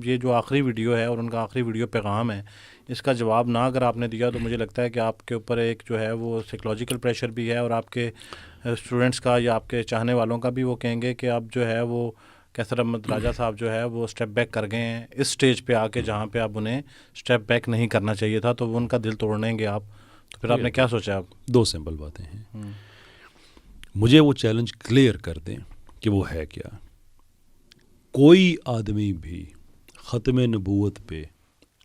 یہ جو آخری ویڈیو ہے اور ان کا آخری ویڈیو پیغام ہے، اس کا جواب نہ اگر آپ نے دیا تو مجھے لگتا ہے کہ آپ کے اوپر ایک جو ہے وہ سائیکولوجیکل پریشر بھی ہے، اور آپ کے اسٹوڈنٹس کا یا آپ کے چاہنے والوں کا بھی وہ کہیں گے کہ اب جو ہے وہ کیسر احمد راجہ صاحب جو ہے وہ اسٹیپ بیک کر گئے ہیں اس سٹیج پہ آ کے جہاں پہ اب انہیں اسٹیپ بیک نہیں کرنا چاہیے تھا، تو وہ ان کا دل توڑیں گے آپ. تو پھر آپ نے کیا سوچا؟ اب دو سمپل باتیں ہیں. مجھے وہ چیلنج کلیئر کر دیں کہ وہ ہے کیا. کوئی آدمی بھی ختم نبوت پہ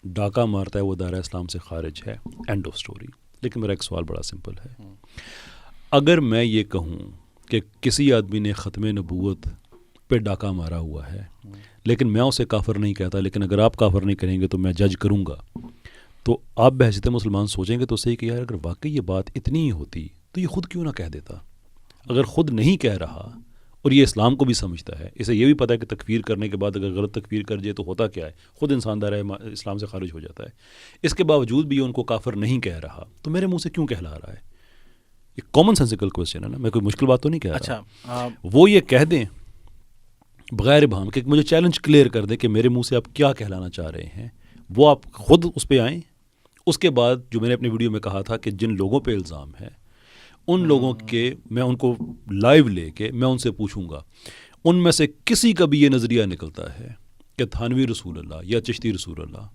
ڈاکہ مارتا ہے وہ دائرہ اسلام سے خارج ہے، اینڈ آف سٹوری. لیکن میرا ایک سوال بڑا سمپل ہے. اگر میں یہ کہوں کہ کسی آدمی نے ختم نبوت پہ ڈاکہ مارا ہوا ہے لیکن میں اسے کافر نہیں کہتا، لیکن اگر آپ کافر نہیں کریں گے تو میں جج کروں گا، تو آپ بحیثیت مسلمان سوچیں گے تو صحیح کہ یار اگر واقعی یہ بات اتنی ہی ہوتی تو یہ خود کیوں نہ کہہ دیتا. اگر خود نہیں کہہ رہا اور یہ اسلام کو بھی سمجھتا ہے، اسے یہ بھی پتہ ہے کہ تکفیر کرنے کے بعد اگر غلط تکفیر کر جائے تو ہوتا کیا ہے، خود انسان دائرہ اسلام سے خارج ہو جاتا ہے، اس کے باوجود بھی ان کو کافر نہیں کہہ رہا، تو میرے منہ سے کیوں کہلا رہا ہے؟ ایک کامن سینسیکل کویسچن ہے نا، میں کوئی مشکل بات تو نہیں کہہ رہا. اچھا وہ یہ کہہ دیں بغیر ابہام کہ مجھے چیلنج کلیئر کر دیں کہ میرے منہ سے آپ کیا کہلانا چاہ رہے ہیں، وہ آپ خود اس پہ آئیں. اس کے بعد جو میں نے اپنی ویڈیو میں کہا تھا کہ جن لوگوں پہ الزام ہے ان لوگوں کے میں ان کو لائیو لے کے میں ان سے پوچھوں گا ان میں سے کسی کا بھی یہ نظریہ نکلتا ہے کہ تھانوی رسول اللہ یا چشتی رسول اللہ،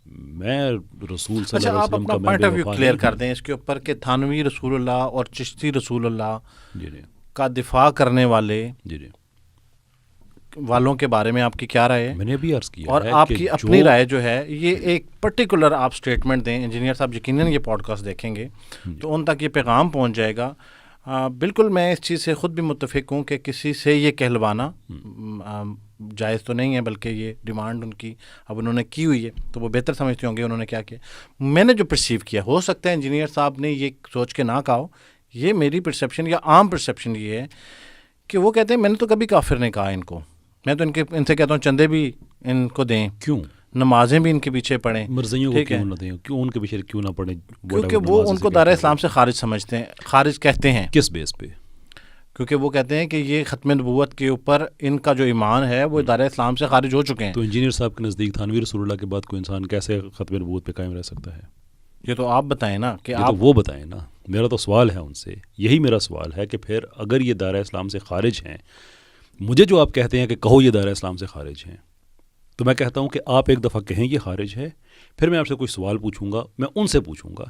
میں رسول صلی اللہ علیہ وسلم کا اپنا پوائنٹ آف ویو کلیئر کر دیں اس کے اوپر کہ تھانوی رسول اللہ اور چشتی رسول اللہ کا دفاع کرنے والوں کے بارے میں آپ کی کیا رائے ہے؟ میں نے ابھی عرض کیا اور آپ کی اپنی رائے جو ہے یہ ایک پرٹیکولر آپ سٹیٹمنٹ دیں. انجینئر صاحب یقیناً یہ پوڈ کاسٹ دیکھیں گے تو ان تک یہ پیغام پہنچ جائے گا. بالکل میں اس چیز سے خود بھی متفق ہوں کہ کسی سے یہ کہلوانا جائز تو نہیں ہے، بلکہ یہ ڈیمانڈ ان کی اب انہوں نے کی ہوئی ہے تو وہ بہتر سمجھتے ہوں گے انہوں نے کیا کیا. میں نے جو پرسیو کیا، ہو سکتا ہے انجینئر صاحب نے یہ سوچ کے نہ کہا ہو، یہ میری پرسیپشن یا عام پرسیپشن یہ ہے کہ وہ کہتے ہیں میں نے تو کبھی کافر نہیں کہا ان کو، میں تو ان سے کہتا ہوں چندے بھی ان کو دیں، کیوں نمازیں بھی ان کے پیچھے پڑھیں، مرضیوں کو کیوں نہ دیں، کیوں ان کے پیچھے کیوں نہ پڑھیں، کیونکہ وہ ان کو دائرہ اسلام سے خارج سمجھتے ہیں، خارج کہتے ہیں. کس بیس پہ؟ کیونکہ وہ کہتے ہیں کہ یہ ختم نبوت کے اوپر ان کا جو ایمان ہے وہ دائرہ اسلام سے خارج ہو چکے ہیں. تو انجینئر صاحب کے نزدیک تھانوی رسول اللہ کے بعد کوئی انسان کیسے ختم نبوت پہ قائم رہ سکتا ہے؟ یہ تو آپ بتائیں نا کہ آپ وہ بتائیں نا. میرا تو سوال ہے ان سے، یہی میرا سوال ہے کہ پھر اگر یہ دائرہ اسلام سے خارج ہیں، مجھے جو آپ کہتے ہیں کہ کہو یہ دائرہ اسلام سے خارج ہیں، تو میں کہتا ہوں کہ آپ ایک دفعہ کہیں یہ خارج ہے، پھر میں آپ سے کوئی سوال پوچھوں گا، میں ان سے پوچھوں گا.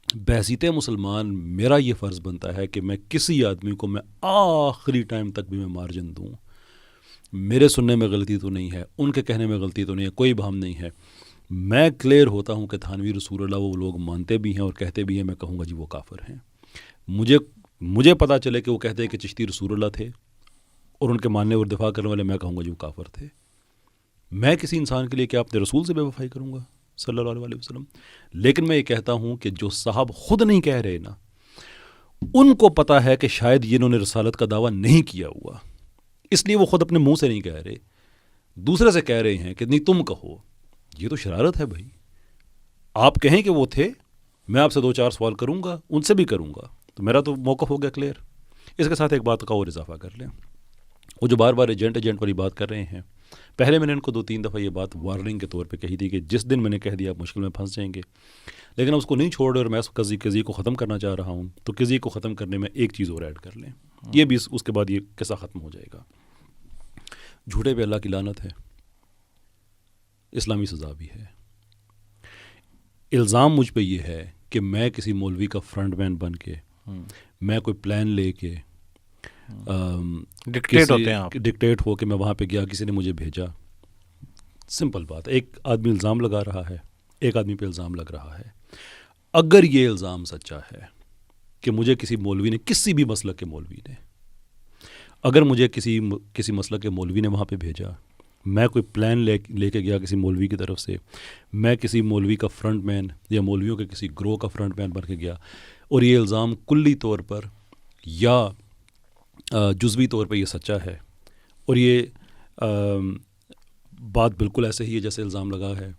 بحیثیت مسلمان میرا یہ فرض بنتا ہے کہ میں کسی آدمی کو میں آخری ٹائم تک بھی میں مارجن دوں. میرے سننے میں غلطی تو نہیں ہے، ان کے کہنے میں غلطی تو نہیں ہے، کوئی بہم نہیں ہے. میں کلیئر ہوتا ہوں کہ تھانوی رسول اللہ وہ لوگ مانتے بھی ہیں اور کہتے بھی ہیں، میں کہوں گا جی وہ کافر ہیں. مجھے پتہ چلے کہ وہ کہتے ہیں کہ چشتی رسول اللہ تھے اور ان کے ماننے اور دفاع کرنے والے، میں کہوں گا جی وہ کافر تھے. میں کسی انسان کے لیے کیا اپنے رسول سے بے وفائی کروں گا صلی اللہ علیہ وسلم؟ لیکن میں یہ کہتا ہوں کہ جو صاحب خود نہیں کہہ رہے نا، ان کو پتہ ہے کہ شاید یہ انہوں نے رسالت کا دعویٰ نہیں کیا ہوا، اس لیے وہ خود اپنے منہ سے نہیں کہہ رہے، دوسرے سے کہہ رہے ہیں کہ نہیں تم کہو. یہ تو شرارت ہے بھائی. آپ کہیں کہ وہ تھے، میں آپ سے 2-4 سوال کروں گا، ان سے بھی کروں گا، تو میرا تو موقف ہو گیا کلیئر. اس کے ساتھ ایک بات کا اور اضافہ کر لیں. وہ جو بار بار ایجنٹ والی بات کر رہے ہیں، پہلے میں نے ان کو 2-3 دفعہ یہ بات وارننگ کے طور پہ کہی تھی کہ جس دن میں نے کہہ دیا آپ مشکل میں پھنس جائیں گے، لیکن اب اس کو نہیں چھوڑ رہے اور میں اس قضیے کو ختم کرنا چاہ رہا ہوں. تو قضیے کو ختم کرنے میں ایک چیز اور ایڈ کر لیں، یہ بھی اس کے بعد یہ قصہ ختم ہو جائے گا. جھوٹے پہ اللہ کی لعنت ہے، اسلامی سزا بھی ہے. الزام مجھ پہ یہ ہے کہ میں کسی مولوی کا فرنٹ مین بن کے، میں کوئی پلان لے کے ڈکٹیٹ ہو کے میں وہاں پہ گیا، کسی نے مجھے بھیجا. سمپل بات ہے، ایک آدمی الزام لگا رہا ہے، ایک آدمی پہ الزام لگ رہا ہے. اگر یہ الزام سچا ہے کہ مجھے کسی مولوی نے، کسی بھی مسلک کے مولوی نے، اگر مجھے کسی مسلک کے مولوی نے وہاں پہ بھیجا، میں کوئی پلان لے کے گیا کسی مولوی کی طرف سے، میں کسی مولوی کا فرنٹ مین یا مولویوں کے کسی گروہ کا فرنٹ مین بن کے گیا، اور یہ الزام کلی طور پر یا جزوی طور پہ یہ سچا ہے، اور یہ بات بالکل ایسے ہی ہے جیسے الزام لگا ہے،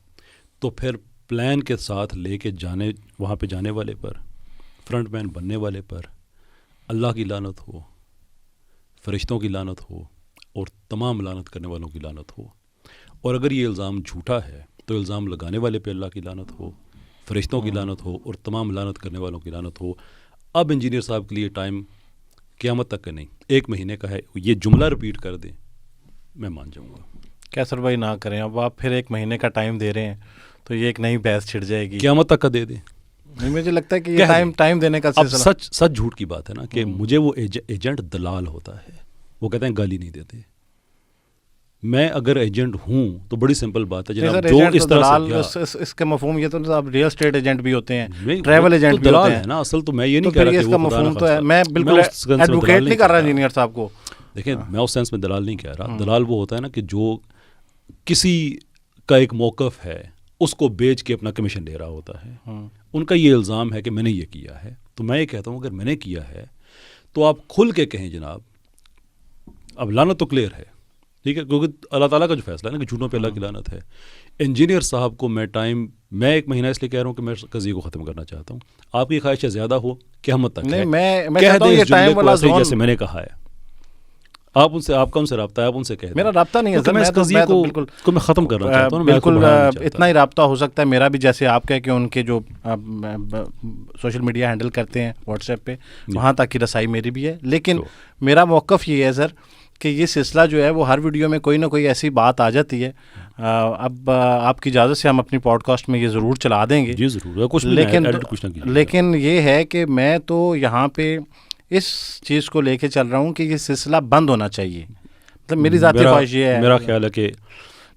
تو پھر پلان کے ساتھ لے کے وہاں پہ جانے والے پر، فرنٹ مین بننے والے پر اللہ کی لعنت ہو، فرشتوں کی لعنت ہو، اور تمام لعنت کرنے والوں کی لعنت ہو. اور اگر یہ الزام جھوٹا ہے تو الزام لگانے والے پہ اللہ کی لعنت ہو، فرشتوں کی لعنت ہو، اور تمام لعنت کرنے والوں کی لعنت ہو۔ اب انجینئر صاحب کے لیے ٹائم قیامت تک کا نہیں، 1 مہینے کا ہے، یہ جملہ رپیٹ کر دیں میں مان جاؤں گا۔ کیسر بھائی نہ کریں، اب آپ پھر 1 مہینے کا ٹائم دے رہے ہیں تو یہ ایک نئی بحث چھڑ جائے گی۔ قیامت تک کا دے دیں۔ نہیں، مجھے لگتا ہے کہ یہ ٹائم دینے کا اب سلسلہ سچ جھوٹ کی بات ہے نا کہ مجھے وہ ایجنٹ دلال ہوتا ہے، وہ کہتے ہیں گالی نہیں دیتے۔ میں اگر ایجنٹ ہوں تو بڑی سمپل بات ہے جناب، جو اس طرح سے اس کا مفہوم یہ تو اب ریئل اسٹیٹ ایجنٹ بھی ہوتے ہیں، ٹریول ایجنٹ بھی ہوتے ہیں نا۔ اصل تو میں یہ نہیں کہہ رہا کہ اس کا مفہوم تو ہے، میں بالکل ایڈوکیٹ نہیں کر رہا انجینئر صاحب کو۔ دیکھیں میں اس سینس میں دلال نہیں کہہ رہا، دلال وہ ہوتا ہے نا کہ جو کسی کا ایک موقف ہے اس کو بیچ کے اپنا کمیشن لے رہا ہوتا ہے۔ ان کا یہ الزام ہے کہ میں نے یہ کیا ہے، تو میں یہ کہتا ہوں اگر میں نے کیا ہے تو آپ کھل کے کہیں جناب، اب لعنت تو کلیئر ہے، ٹھیک ہے، کیونکہ اللہ تعالیٰ کا جو فیصلہ ہے نا کہ جھوٹوں پہ اللہ کی لعنت ہے۔ انجینئر صاحب کو میں 1 مہینہ اس لیے کہہ رہا ہوں کہ میں قضیے کو ختم کرنا چاہتا ہوں۔ آپ کی خواہش زیادہ ہو قیامت تک ہے، میں کہہ دیں اس جملے کو ایسے جیسے میں نے کہا ہے۔ آپ کا ان سے رابطہ ہے، آپ ان سے کہہ دیں۔ میرا رابطہ نہیں ہے سر، میں اس قضیے کو میں ختم کرنا چاہتا ہوں، بالکل اتنا ہی رابطہ ہو سکتا ہے میرا بھی، جیسے آپ کہہ کہ ان کے جو سوشل میڈیا ہینڈل کرتے ہیں واٹس ایپ پہ، وہاں تک کی رسائی میری بھی ہے۔ لیکن میرا موقف یہ ہے سر کہ یہ سلسلہ جو ہے وہ ہر ویڈیو میں کوئی نہ کوئی ایسی بات آ جاتی ہے۔ اب آپ کی اجازت سے ہم اپنی پوڈ کاسٹ میں یہ ضرور چلا دیں گے، جی ضرور، لیکن یہ ہے کہ میں تو یہاں پہ اس چیز کو لے کے چل رہا ہوں کہ یہ سلسلہ بند ہونا چاہیے، مطلب میری ذاتی خواہش یہ ہے۔ میرا خیال ہے کہ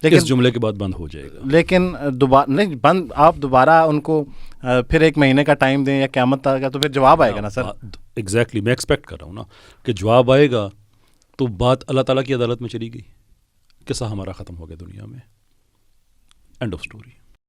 اس جملے کے بعد بند ہو جائے گا، لیکن دوبارہ نہیں بند، آپ دوبارہ ان کو پھر 1 مہینے کا ٹائم دیں یا قیامت تک کا، تو پھر جواب آئے گا نا سر۔ ایگزیکٹلی، میں ایکسپیکٹ کر رہا ہوں نا کہ جواب آئے گا، تو بات اللہ تعالیٰ کی عدالت میں چلی گئی، قصہ ہمارا ختم ہو گیا دنیا میں، اینڈ آف اسٹوری۔